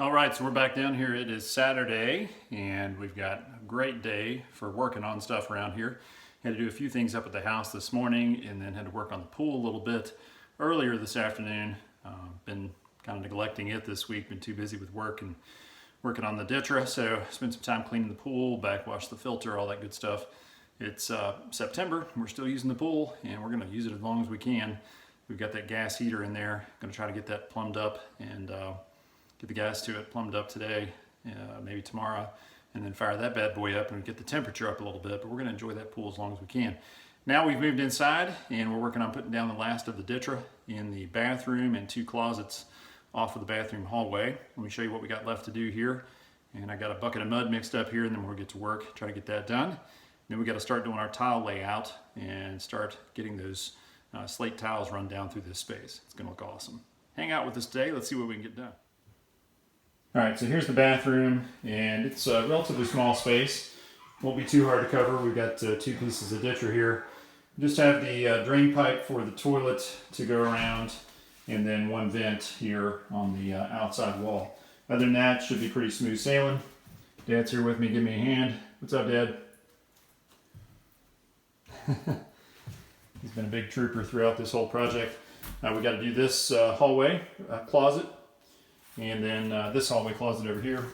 All right, so we're back down here. It is Saturday, and we've got a great day for working on stuff around here. Had to do a few things up at the house this morning, and then had to work on the pool a little bit earlier this afternoon. Been kind of neglecting it this week. Been too busy with work and working on the Ditra, so spent some time cleaning the pool, backwash the filter, all that good stuff. It's September. We're still using the pool, and we're going to use it as long as we can. We've got that gas heater in there. Going to try to get that plumbed up and get the gas to it plumbed up today, maybe tomorrow, and then fire that bad boy up and get the temperature up a little bit. But we're going to enjoy that pool as long as we can. Now we've moved inside, and we're working on putting down the last of the Ditra in the bathroom and 2 closets off of the bathroom hallway. Let me show you what we got left to do here. And I got a bucket of mud mixed up here, and then we'll get to work, try to get that done. Then we got to start doing our tile layout and start getting those slate tiles run down through this space. It's going to look awesome. Hang out with us today. Let's see what we can get done. All right, so here's the bathroom, and it's a relatively small space. Won't be too hard to cover. We've got 2 pieces of Ditra here. Just have the drain pipe for the toilet to go around, and then 1 vent here on the outside wall. Other than that, should be pretty smooth sailing. Dad's here with me. Give me a hand. What's up, Dad? He's been a big trooper throughout this whole project. We got to do this hallway closet, and then this hallway closet over here.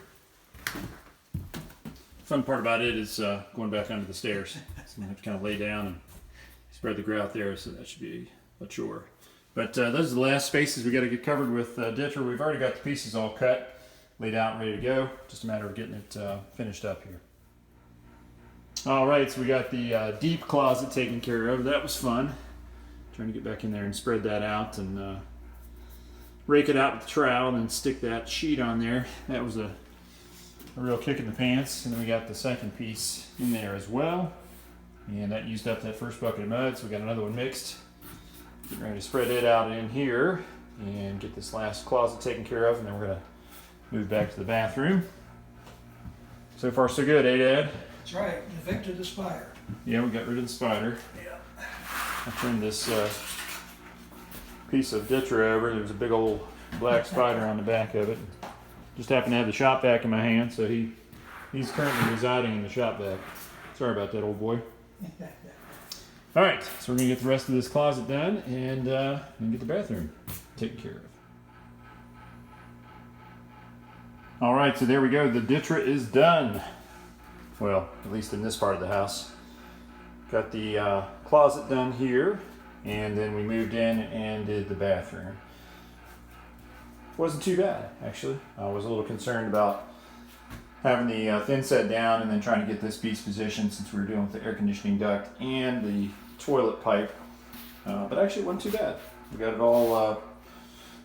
Fun part about it is going back under the stairs. So I'm gonna have to kind of lay down and spread the grout there, so that should be a chore. But those are the last spaces we got to get covered with Ditra. We've already got the pieces all cut, laid out, and ready to go. Just a matter of getting it finished up here. All right, so we got the deep closet taken care of. That was fun. Trying to get back in there and spread that out and rake it out with the trowel and then stick that sheet on there. That was a real kick in the pants. And then we got the second piece in there as well. And that used up that first bucket of mud, so we got another one mixed. Getting ready to spread it out in here and get this last closet taken care of, and then we're going to move back to the bathroom. So far so good, eh, Dad? That's right, evicted the spider. Yeah, we got rid of the spider. Yeah. I turned this piece of Ditra over. There was a big old black spider on the back of it. Just happened to have the shop vac in my hand, so he's currently residing in the shop vac. Sorry about that, old boy. All right, so we're gonna get the rest of this closet done and get the bathroom taken care of. All right, so there we go. The Ditra is done. Well, at least in this part of the house. Got the closet done here, and then we moved in and did the bathroom. Wasn't too bad, actually. I was a little concerned about having the thin set down and then trying to get this piece positioned since we were dealing with the air conditioning duct and the toilet pipe. But actually it wasn't too bad. We got it all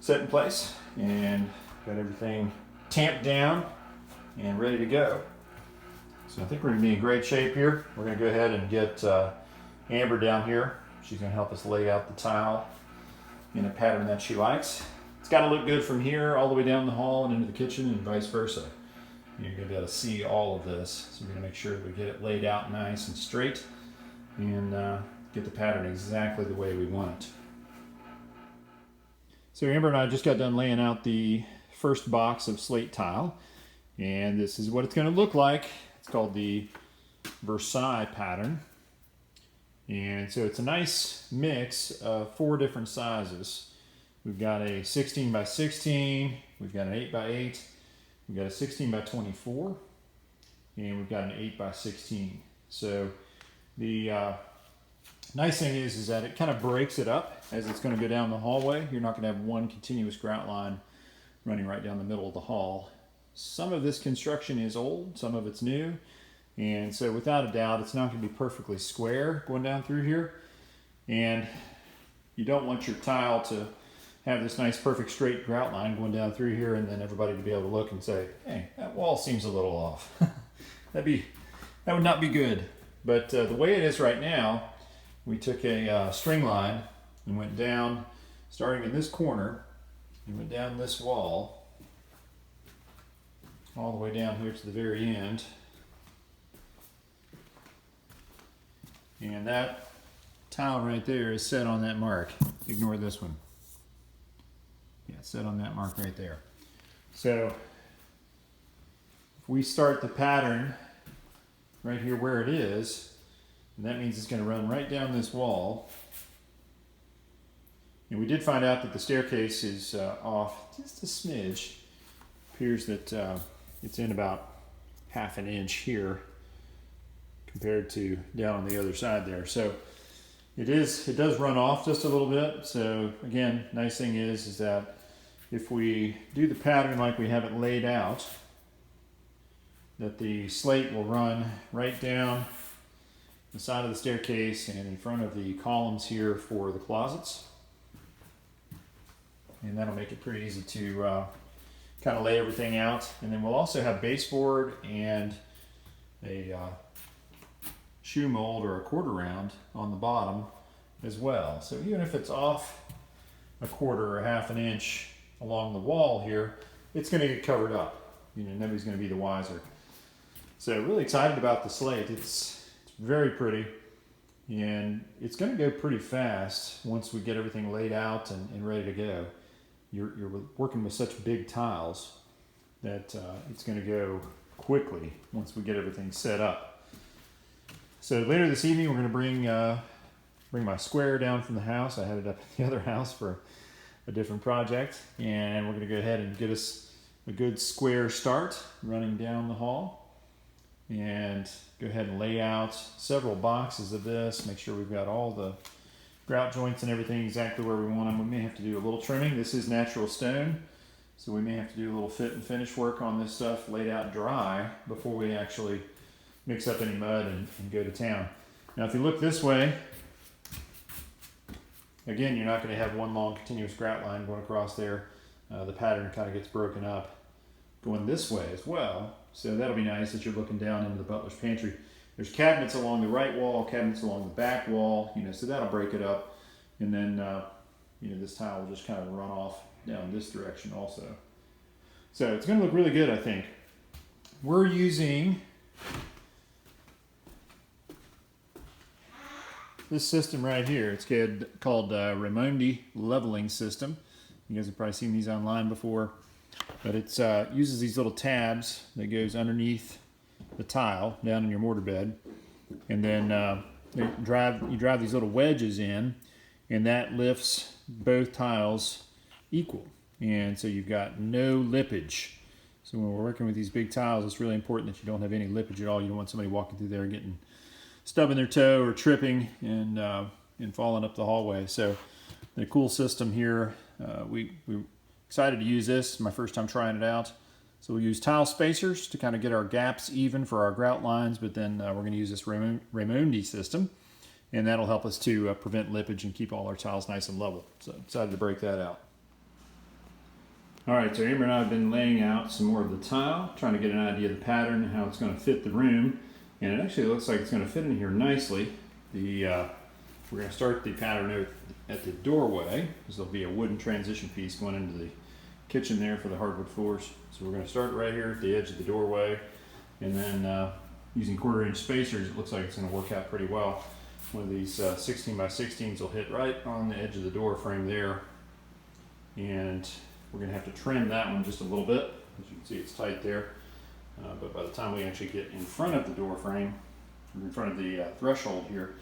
set in place and got everything tamped down and ready to go. So I think we're going to be in great shape here. We're going to go ahead and get Amber down here. She's going to help us lay out the tile in a pattern that she likes. It's got to look good from here all the way down the hall and into the kitchen and vice versa. You're going to be able to see all of this. So we're going to make sure that we get it laid out nice and straight and get the pattern exactly the way we want it. So Amber and I just got done laying out the first box of slate tile, and this is what it's going to look like. It's called the Versailles pattern, and so it's a nice mix of 4 different sizes. We've got a 16 by 16, we've got an 8 by 8, we've got a 16 by 24, and we've got an 8 by 16. So the nice thing is that it kind of breaks it up as it's going to go down the hallway. You're not going to have one continuous grout line running right down the middle of the hall. Some of this construction is old, some of it's new, and so without a doubt it's not going to be perfectly square going down through here, and you don't want your tile to have this nice perfect straight grout line going down through here and then everybody to be able to look and say, hey, that wall seems a little off. That would not be good. But the way it is right now, we took a string line and went down, starting in this corner, and went down this wall all the way down here to the very end. And that tile right there is set on that mark. Ignore this one. Yeah, set on that mark right there. So if we start the pattern right here where it is, and that means it's going to run right down this wall. And we did find out that the staircase is off just a smidge. Appears that it's in about half an inch here compared to down on the other side there. So it does run off just a little bit. So again, nice thing is that if we do the pattern like we have it laid out, that the slate will run right down the side of the staircase and in front of the columns here for the closets. And that'll make it pretty easy to kind of lay everything out. And then we'll also have baseboard and a shoe mold or a quarter round on the bottom as well. So even if it's off a quarter or half an inch along the wall here, it's going to get covered up. You know, nobody's going to be the wiser. So really excited about the slate. It's very pretty, and it's going to go pretty fast once we get everything laid out and ready to go. You're working with such big tiles that it's going to go quickly once we get everything set up. So later this evening we're going to bring my square down from the house. I had it up at the other house for a different project, and we're going to go ahead and get us a good square start running down the hall, and go ahead and lay out several boxes of this, make sure we've got all the grout joints and everything exactly where we want them. We may have to do a little trimming. This is natural stone, so we may have to do a little fit and finish work on this stuff laid out dry before we actually mix up any mud and go to town. Now if you look this way, again, you're not going to have one long continuous grout line going across there. The pattern kind of gets broken up going this way as well, so that'll be nice as you're looking down into the Butler's pantry. There's cabinets along the right wall, cabinets along the back wall, you know, so that'll break it up. And then, you know, this tile will just kind of run off down this direction also. So it's going to look really good, I think. We're using this system right here. It's called Raimondi leveling system. You guys have probably seen these online before, but it uses these little tabs that goes underneath the tile down in your mortar bed, and then you drive these little wedges in, and that lifts both tiles equal, and so you've got no lippage. So when we're working with these big tiles, it's really important that you don't have any lippage at all. You don't want somebody walking through there getting stubbing their toe or tripping and falling up the hallway. So the cool system here, we're excited to use this. My first time trying it out. So we'll use tile spacers to kind of get our gaps even for our grout lines, but then we're going to use this Raimondi system, and that'll help us to prevent lippage and keep all our tiles nice and level. So excited to break that out. All right, so Amber and I have been laying out some more of the tile, trying to get an idea of the pattern and how it's going to fit the room, and it actually looks like it's going to fit in here nicely. We're going to start the pattern at the doorway, because there'll be a wooden transition piece going into the kitchen there for the hardwood floors. So we're going to start right here at the edge of the doorway, and then using 1/4 inch spacers, it looks like it's going to work out pretty well. One of these 16 by 16s will hit right on the edge of the door frame there, and we're going to have to trim that one just a little bit. As you can see, it's tight there, but by the time we actually get in front of the door frame, or in front of the threshold here,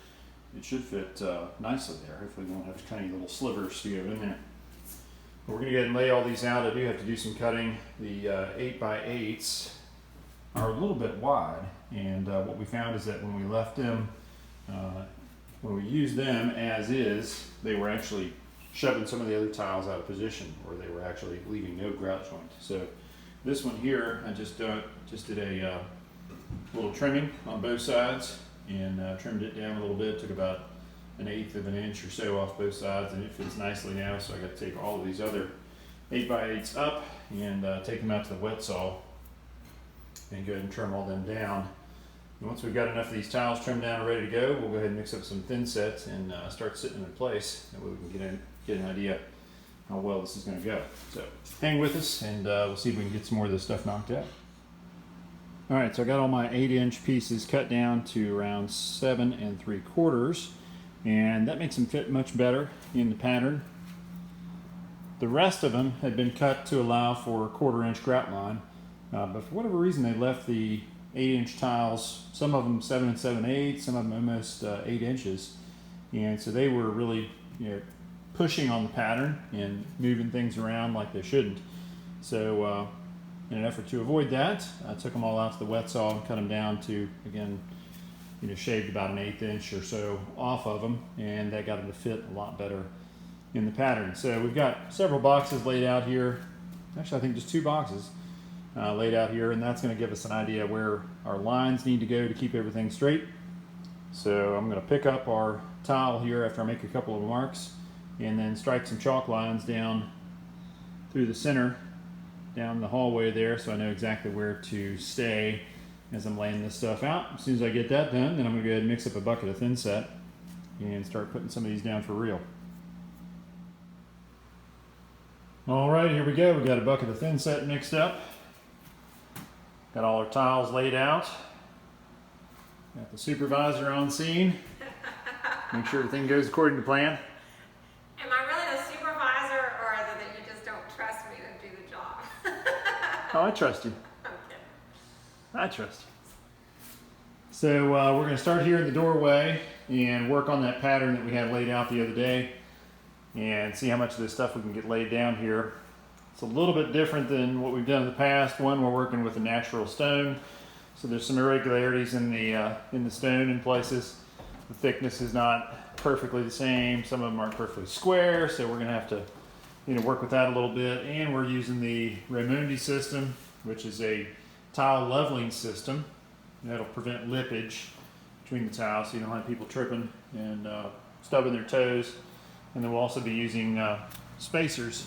it should fit nicely there. Hopefully we won't have tiny little slivers to go in there. But we're going to go ahead and lay all these out. I do have to do some cutting. The 8x8s are a little bit wide, and what we found is that when we left them, when we used them as is, they were actually shoving some of the other tiles out of position, or they were actually leaving no grout joint. So this one here, I just did a little trimming on both sides, and trimmed it down a little bit. Took about 1/8 of an inch or so off both sides, and it fits nicely now. So I got to take all of these other 8x8s up and take them out to the wet saw and go ahead and trim all them down. And once we've got enough of these tiles trimmed down and ready to go, we'll go ahead and mix up some thin sets and start sitting them in place. That way we can get an idea how well this is going to go. So hang with us, and we'll see if we can get some more of this stuff knocked out. All right, so I got all my 8-inch pieces cut down to around 7 3/4, and that makes them fit much better in the pattern. The rest of them had been cut to allow for a 1/4 inch grout line, But for whatever reason, they left the 8-inch tiles, some of them 7 7/8, some of them almost 8 inches. And so they were really, pushing on the pattern and moving things around like they shouldn't. So in an effort to avoid that, I took them all out to the wet saw and cut them down to, again, shaved about an 1/8 inch or so off of them, and that got them to fit a lot better in the pattern. So we've got several boxes laid out here. Actually, I think just 2 boxes laid out here, and that's going to give us an idea where our lines need to go to keep everything straight. So I'm going to pick up our tile here after I make a couple of marks, and then strike some chalk lines down through the center, down the hallway there, so I know exactly where to stay as I'm laying this stuff out. As soon as I get that done, then I'm going to go ahead and mix up a bucket of thin set and start putting some of these down for real. All right, here we go. We got a bucket of thin set mixed up. Got all our tiles laid out. Got the supervisor on scene. Make sure everything goes according to plan. Am I really the supervisor, or is it that you just don't trust me to do the job? Oh, I trust you. Okay. I trust you. So we're going to start here in the doorway and work on that pattern that we had laid out the other day and see how much of this stuff we can get laid down here. It's a little bit different than what we've done in the past. One, we're working with a natural stone, so there's some irregularities in the stone in places. The thickness is not perfectly the same. Some of them aren't perfectly square, so we're going to have to work with that a little bit. And we're using the Raimondi system, which is a tile leveling system that'll prevent lippage between the tiles, so you don't have people tripping and stubbing their toes. And then we'll also be using spacers,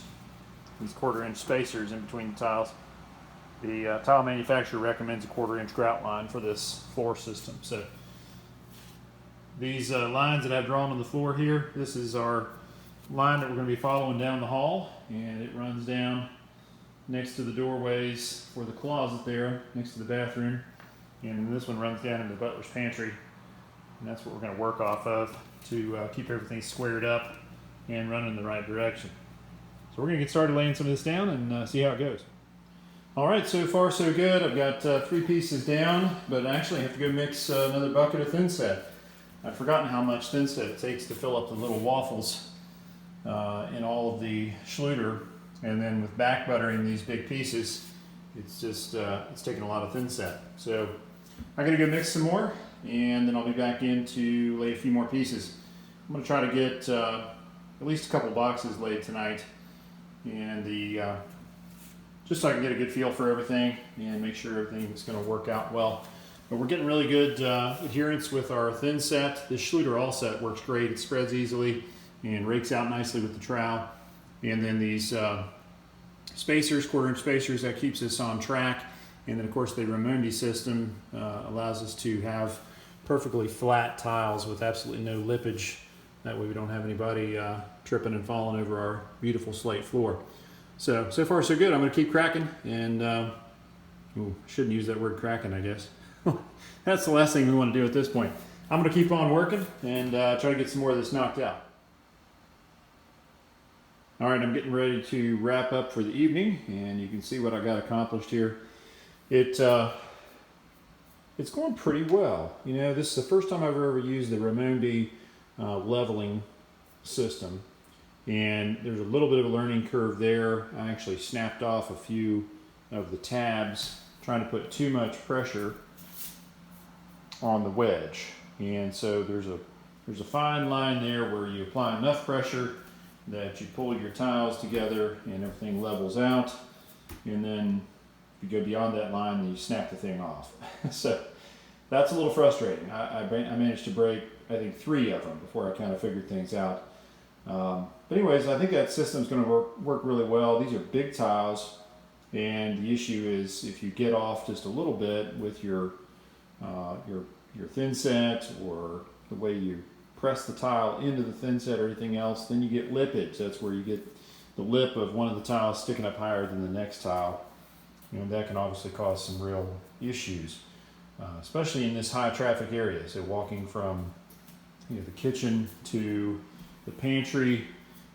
these 1/4 inch spacers in between the tiles. The tile manufacturer recommends a 1/4 inch grout line for this floor system. So these lines that I've drawn on the floor here, this is our line that we're going to be following down the hall, and it runs down next to the doorways for the closet there, next to the bathroom, and this one runs down into Butler's pantry, and that's what we're going to work off of to keep everything squared up and running in the right direction. So we're going to get started laying some of this down and see how it goes. All right, so far so good. I've got 3 pieces down, but actually I have to go mix another bucket of thin set. I've forgotten how much thin set it takes to fill up the little waffles in all of the Schluter, and then with back buttering these big pieces, it's just it's taking a lot of thin set. So I'm going to go mix some more, and then I'll be back in to lay a few more pieces. I'm going to try to get at least a couple boxes laid tonight, and just so I can get a good feel for everything and make sure everything's going to work out well. But we're getting really good adherence with our thin set. This Schluter all set works great. It spreads easily and rakes out nicely with the trowel. And then these spacers, 1/4 inch spacers, that keeps us on track. And then of course the Raimondi system allows us to have perfectly flat tiles with absolutely no lippage. That way we don't have anybody tripping and falling over our beautiful slate floor. So far so good. I'm going to keep cracking, and shouldn't use that word cracking, I guess. That's the last thing we want to do at this point. I'm going to keep on working and try to get some more of this knocked out. All right, I'm getting ready to wrap up for the evening, and you can see what I got accomplished here. It's going pretty well. This is the first time I've ever used the Raimondi leveling system, and there's a little bit of a learning curve there. I actually snapped off a few of the tabs trying to put too much pressure on the wedge, and so there's a fine line there where you apply enough pressure that you pull your tiles together and everything levels out, and then if you go beyond that line, then you snap the thing off. So that's a little frustrating. I managed to break, I think, 3 of them before I kind of figured things out. But anyways, I think that system's going to work really well. These are big tiles, and the issue is if you get off just a little bit with your thin set, or the way you press the tile into the thin set or anything else, then you get lippage. That's where you get the lip of one of the tiles sticking up higher than the next tile. That can obviously cause some real issues, especially in this high traffic area. So walking from the kitchen to the pantry,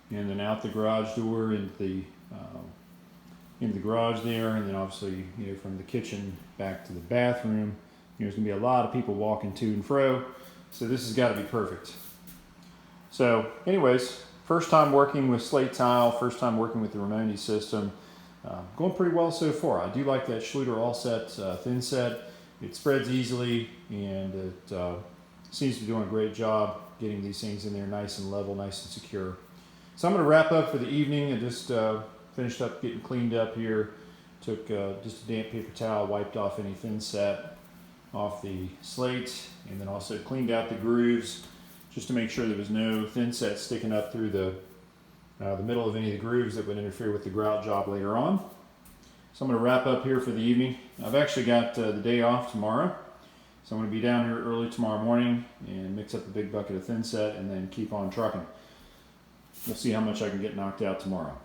and then out the garage door into the into the garage there, and then obviously, from the kitchen back to the bathroom. There's going to be a lot of people walking to and fro, so this has got to be perfect. So anyways, first time working with Slate tile, first time working with the Ramoni system. Going pretty well so far. I do like that Schluter all-set thin set. It spreads easily, and it seems to be doing a great job getting these things in there nice and level, nice and secure. So I'm going to wrap up for the evening. I just finished up getting cleaned up here. Took just a damp paper towel, wiped off any thin set off the slate, and then also cleaned out the grooves just to make sure there was no thin set sticking up through the middle of any of the grooves that would interfere with the grout job later on. So I'm going to wrap up here for the evening. I've actually got the day off tomorrow, so I'm going to be down here early tomorrow morning and mix up a big bucket of thin set and then keep on trucking. We'll see how much I can get knocked out tomorrow.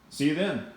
See you then.